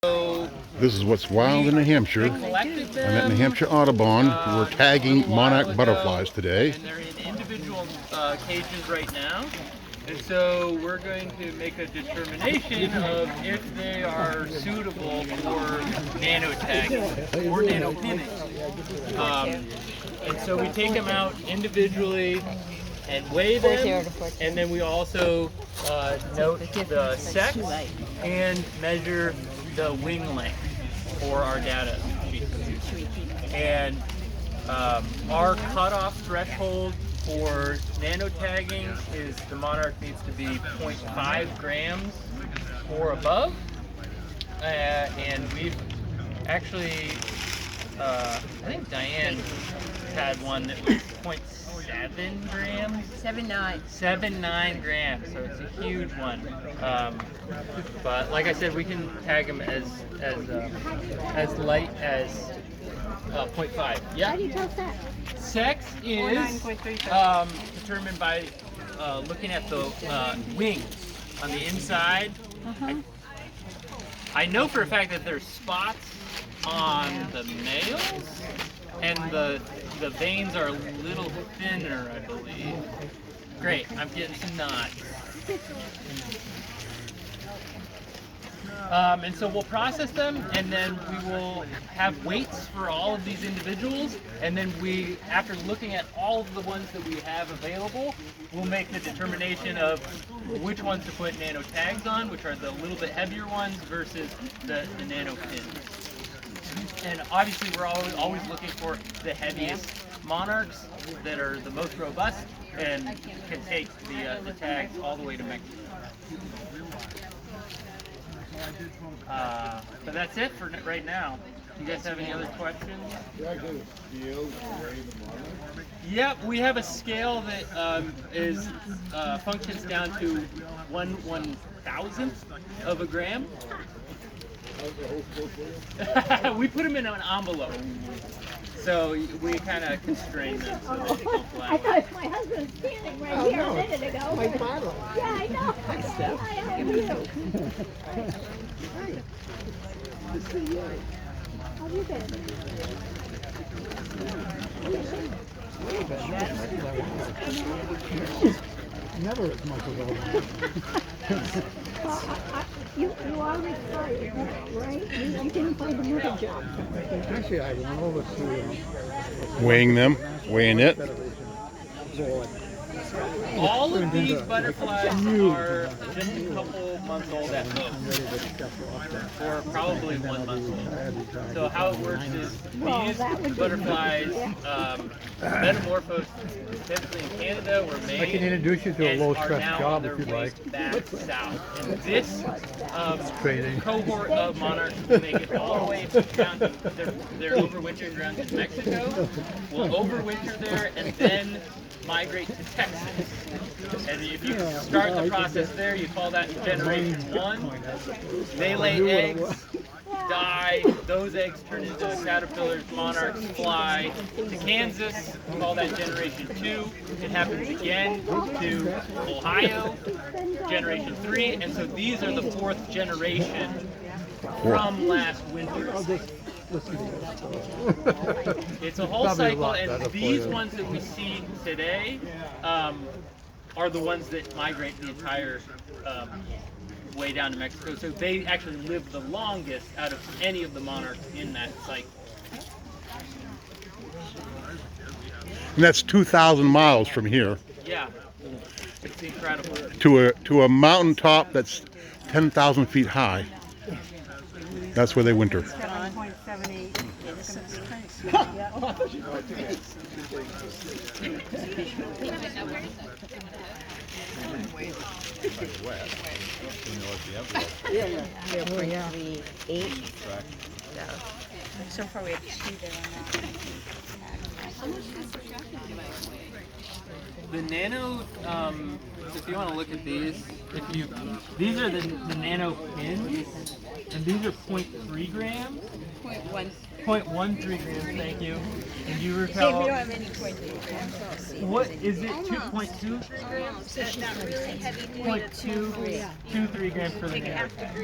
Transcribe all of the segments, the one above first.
So This is what's wild in New Hampshire. I'm at New Hampshire Audubon. We're tagging monarch butterflies today. And they're in individual cages right now. And so we're going to make a determination of if they are suitable for nanotagging or nanopinning. And so we take them out individually and weigh them, and then we also note the sex and measure the wing length for our data sheet. And our cutoff threshold for nanotagging is the monarch needs to be 0.5 grams or above. And we've actually, I think Diane had one that was 0.7 grams. 7.9 grams, so it's a huge one. But like I said, we can tag them as light as 0.5. Yeah. How do you tell sex? Sex is determined by looking at the wings on the inside. I know for a fact that there's spots on the males, and the veins are a little thinner, I believe. Great, I'm getting some nods. And so we'll process them, and then we will have weights for all of these individuals, and then we, after looking at all of the ones that we have available, we'll make the determination of which ones to put nano tags on, which are the little bit heavier ones versus the nano pins. And obviously we're always looking for the heaviest monarchs that are the most robust and can take the tags all the way to Mexico. But that's it for right now. You guys have any other questions? Yep, we have a scale that functions down to 1/1000th of a gram. We put them in an envelope, so we kind of constrain them so that they don't fly away. I thought my husband was standing right here a minute ago. My father. Yeah, I know. Hi, Steph. Hi, how are you? Good to see you. How have you been? Never as much as I You are retired, right? You didn't find another job. Actually, I went over to Weighing them, weighing it. All of these butterflies are just a couple months old at most, or probably 1 month old. So how it works is these butterflies metamorphose typically in Canada or Maine. I can introduce you to a and low-stress are now job on if you'd their way like. back south. And this Training. cohort of monarchs will make it all the way down to their overwintering grounds in Mexico. Will overwinter there and then migrate to Texas. And if you start the process there, you call that generation 1. They lay eggs, die, those eggs turn into the caterpillars, monarchs fly to Kansas, we call that generation 2. It happens again to Ohio, generation 3, and so these are the 4th generation from last winter. It's a whole cycle, and these ones that we see today are the ones that migrate the entire way down to Mexico. So they actually live the longest out of any of the monarchs in that cycle. And that's 2,000 miles from here Yeah, it's incredible. to a mountaintop that's 10,000 feet high. That's where they winter. So far we have 2 there on that. The nano, if you want to look at these, these are the nano pins, and these are 0.3 grams. 0.13 grams, thank you. And you Hey, recall, we don't have any 0.3. what is it, 2.2 grams? .2, 3 grams for the nano tag.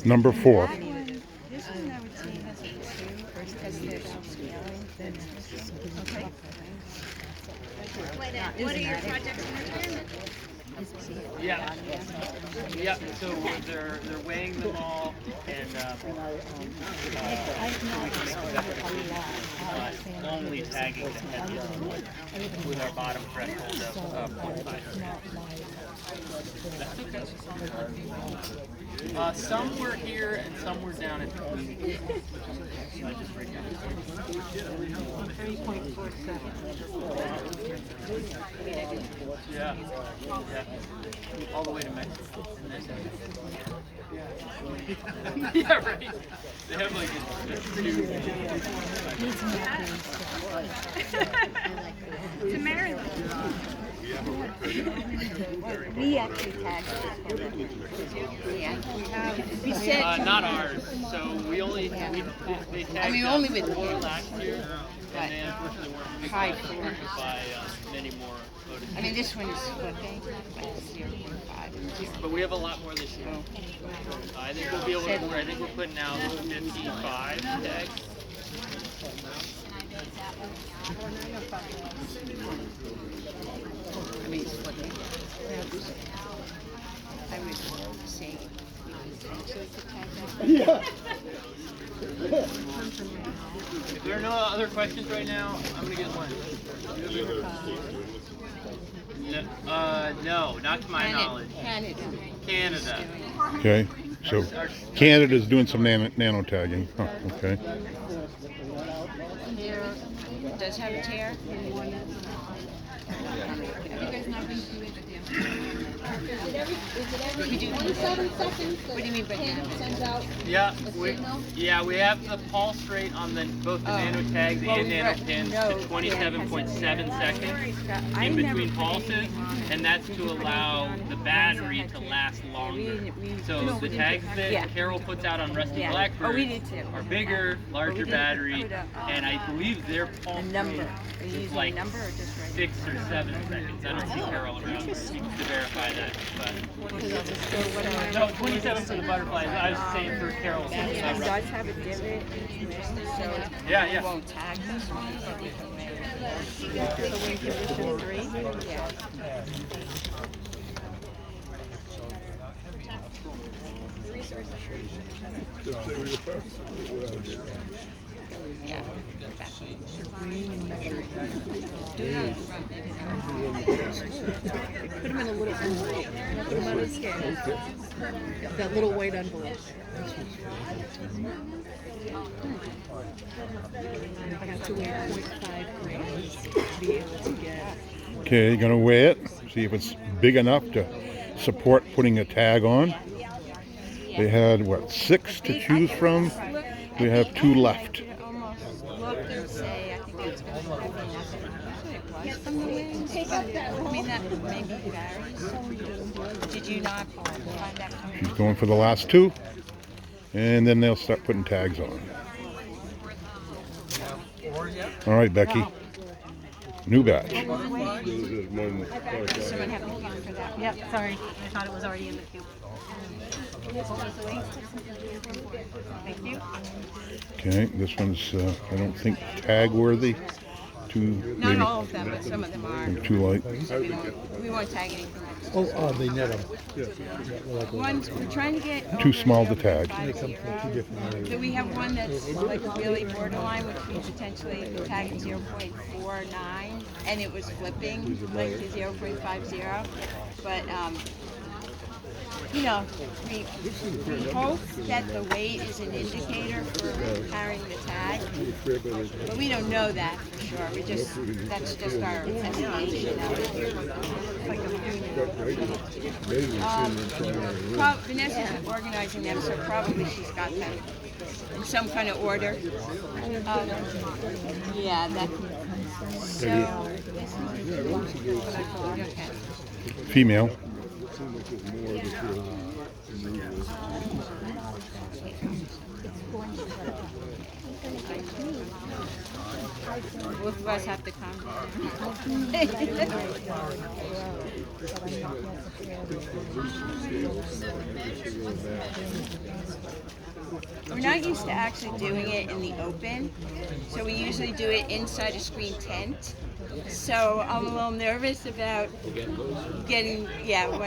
Number 4. This one I would say has a 2 because they're scaling. Okay. What are your projects in retirement? Yeah. Yeah. So they're weighing them all, and we can expect only tagging the heaviest with our bottom threshold of 0.5. Some were here and some were down at the cleaning. So I just break down. 3.47. Yeah. Yeah. All the way to Mexico. Yeah, right. They have like To Maryland. We actually tagged We said not ours. So we only they tagged only with 4 kids. last year, and then unfortunately weren't picked High up four. by many more photos. I mean, this one is flipping, but it's 0.5 and 0. But we have a lot more this year. I think we'll be able to. I think we're putting out 55 tags. I mean, it's flipping. I would say If there are no other questions right now, I'm gonna get one. No, not to my knowledge. Canada. Okay, so Canada's doing some nano tagging. Huh, okay. Here does have a tear. Have you guys not been through it? We do. 27 seconds. What do you mean by Pin sends out Yeah, a we signal. have the pulse rate on both the nano tags and nano pins to 27.7 seconds in between pulses, and that's to allow the battery to last longer. So the tags that Carol puts out on Rusty Blackbird are bigger, larger battery, and I believe their pulse rate is like 6 or 7 seconds. I don't see Carol around to verify that, but no, 27 for the butterflies. I was saying for Carol. It does have a divot, so Yeah. it won't tag this one. But we can make it. So we're in position 3. Yeah. Yeah. Do it on the front, maybe not. Put them in a little envelope. Put them on a scale. That little white envelope. I have to weigh 0.5 grams to be able to get. Okay, you're gonna weigh it, see if it's big enough to support putting a tag on. They had, what, 6 to choose from? We have 2 left. Almost look and say, I think it's going to be heavy. Take up that I mean, that maybe varies. Did you not find that coming? She's going for the last 2, and then they'll start putting tags on. All right, Becky. New batch. Someone have a count for that? Yep, sorry. I thought it was already in the queue. Thank you. Okay, this one's, I don't think tag worthy. Too, Not maybe all of them, but some of them are. too light. We won't tag anything. Oh, they net them. One's, we're trying to get. Too small to tag. Make them from 2 different areas. So we have one that's like really borderline, which we potentially tag at 0.49, and it was flipping like to 0.50. But you know, we hope that the weight is an indicator for carrying the tag, but we don't know that for sure. We just, that's just our estimation of it. Vanessa's organizing them, so probably she's got them in some kind of order. Yeah, that. So, okay. Female. You guys have to come. We're not used to actually doing it in the open, so we usually do it inside a screen tent. So I'm a little nervous about getting out.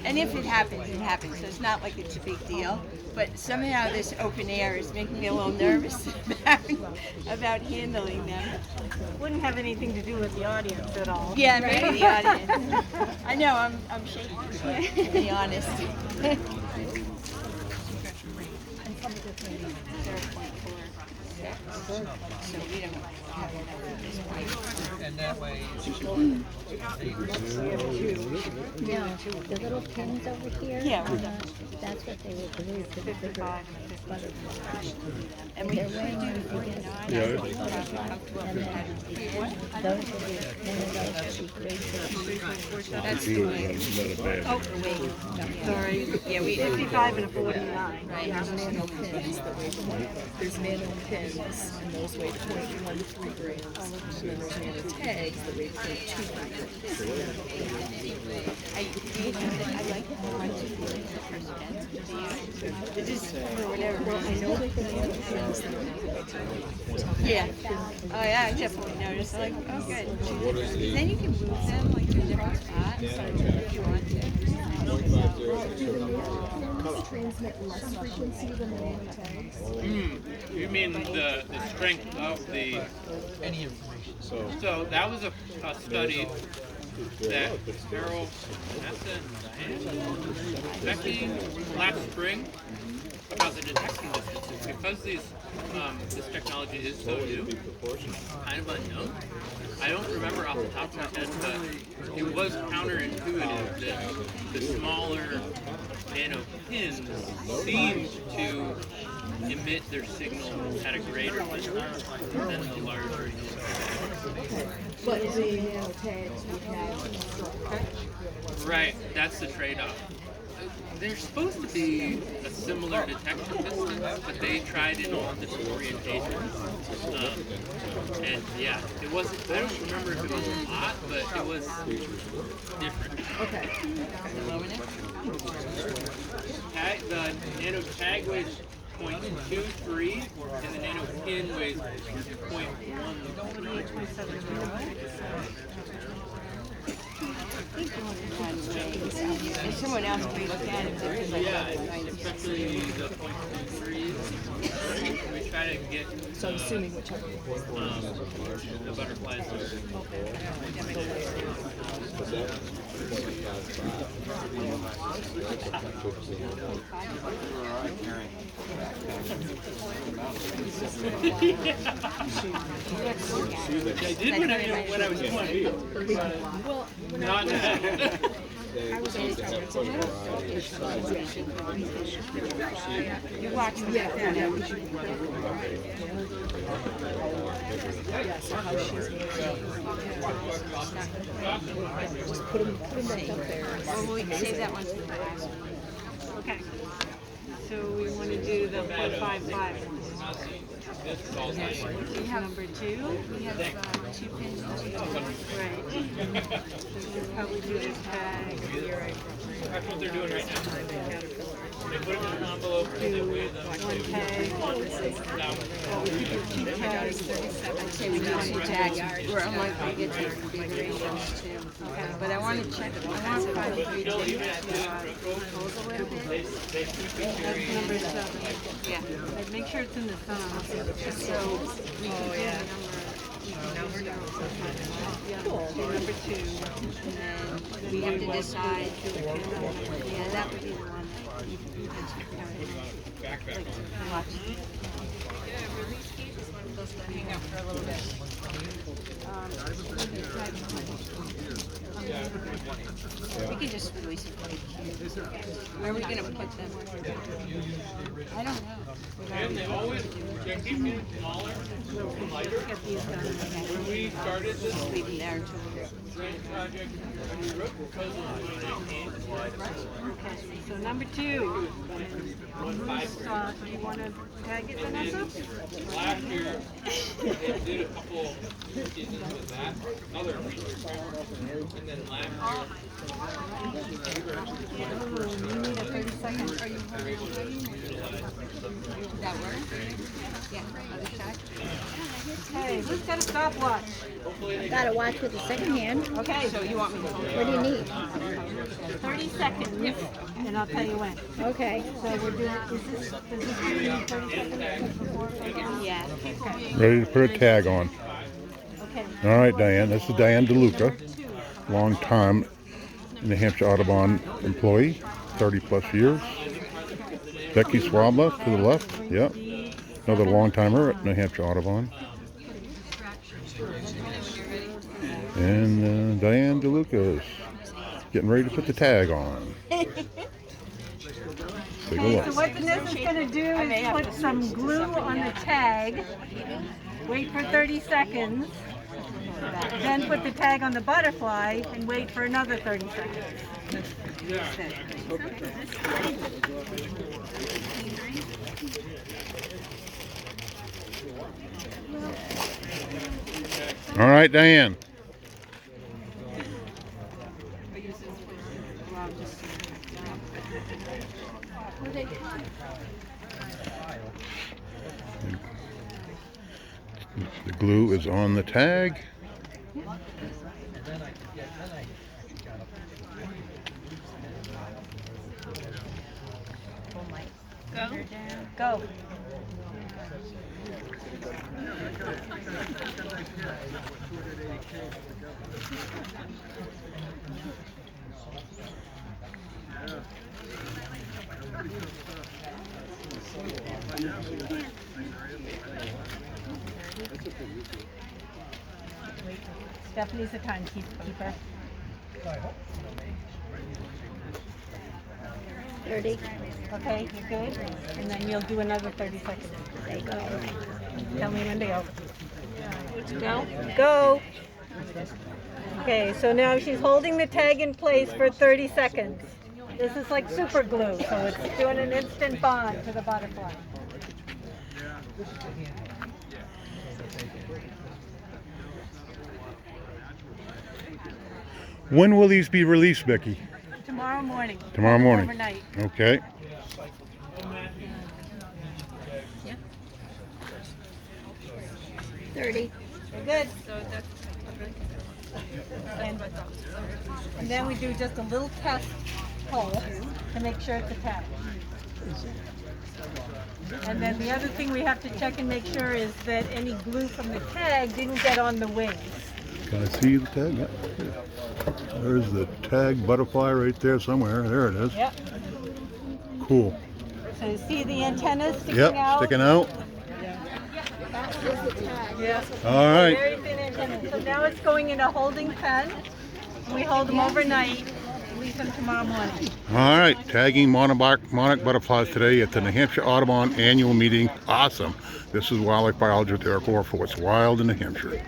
And if it happens, it happens. So it's not like it's a big deal. But somehow this open air is making me a little nervous about handling them. Wouldn't have anything to do with the audience at all. Yeah, maybe the audience. I know, I'm shaking, to be honest. 0.46. So we don't have enough at this point. And that way, Yeah, the little pins over here. Yeah. That's what they would glue to the bigger butterflies. And we do 49. Yeah. Those will be, one of those will be great for That's the way. Oh, wait. Sorry. Yeah, we 55 and a 49. Right. There's nano pins, and those weigh 0.13 grams. And then there's nano tags that weigh 0.23 grams. I like the one to it is for whatever. Well, I know that the nano pins that Yeah. Oh yeah, I definitely noticed. I'm like, oh good. Then you can move them like to different spots if you want to. transmit less frequency than the nano tags. You mean the strength of the... any information. So that was a study that Carol, Becky last spring about the detection distances. Because this technology is so new, kind of unknown. I don't remember off the top of my head, but it was counterintuitive that the smaller nano pins seemed to emit their signal at a greater distance than the larger. But the nano tags would have. Right, that's the trade-off. They're supposed to be a similar detection distance, but they tried in all different orientations. And yeah, it wasn't, I don't remember if it was a lot, but it was different. Okay. The nano tag weighs 0.23, and the nano pin weighs 0.13. And someone else can look at it because I Yeah, especially the 0.23s. We try to get So I'm assuming whichever. the butterflies. Which I did when I was 20. Well, Not now. I was always you watch them. yeah. So how she's just put them back up there. Oh, we'll save that one for the last one. Okay. So we want to do the 0.55. We have number 2. We have 2 pins and 2 pins. Right. So we'll probably do this tag. That's what they're doing right now. They put it in an envelope and they weigh them. One tag. Well, we could do 2 tags. I'd say we do 2 tags. We're unlikely to get to big ratios too. Okay, but I want to check. I want to find a 3 Still, even at this proposal with it. they keep it That's very number 7. Yeah. Like, make sure it's in the thumb. So we can do the number. Yeah, so number 2. And then we have to decide. Yeah, that would be the one that you can check out. Like, watch. Those can hang out for a little bit. We can just release it right here. Where are we gonna put them? I don't know. And they always, they keep getting smaller and lighter. When we started this Just leave them there until we're. grant project, we wrote proposals in 2019 is why So number 2. Do you want to tag it, Vanessa? last year they did a couple seasons with that, other research. And then last You need a 30 seconds. Are you That work? Yeah. Other side. Hey, who's got a stopwatch? Gotta watch with the second hand. Okay, so you want me to hold What do you need? 30 seconds, and I'll tell you when. Okay. So we're doing, does this need 30 seconds before? Yeah. Ready to put a tag on. Okay. All right, Diane. This is Diane DeLuca, long time New Hampshire Audubon employee, 30 plus years. Becky Swabla to the left. Yep. Another long timer at New Hampshire Audubon. And Diane DeLuca is getting ready to put the tag on. Take a Okay, look. so what Vanessa's going to do is put some glue on the tag, wait for 30 seconds, then put the tag on the butterfly, and wait for another 30 seconds. All right, Diane. The glue is on the tag. Go. Stephanie's the timekeeper. 30. Okay, you're good? And then you'll do another 30 seconds. They go. Tell me when to go. Go? Go! Okay, so now she's holding the tag in place for 30 seconds. This is like super glue, so it's doing an instant bond to the butterfly. When will these be released, Becky? Tomorrow morning. Tomorrow morning. Overnight. Okay. Yeah. 30. You're good. And then we do just a little test hole to make sure it's attached. And then the other thing we have to check and make sure is that any glue from the tag didn't get on the wings. Can I see the tag? Yep. There's the tag butterfly right there somewhere. There it is. Yep. Cool. So you see the antennas sticking Yep, out? sticking out. Yeah. All right. Very thin antennas. So now it's going in a holding pen. We hold them overnight. Release them tomorrow morning. All right. Tagging monarch butterflies today at the New Hampshire Audubon annual meeting. Awesome. This is wildlife biologist Eric Orr for What's Wild in New Hampshire.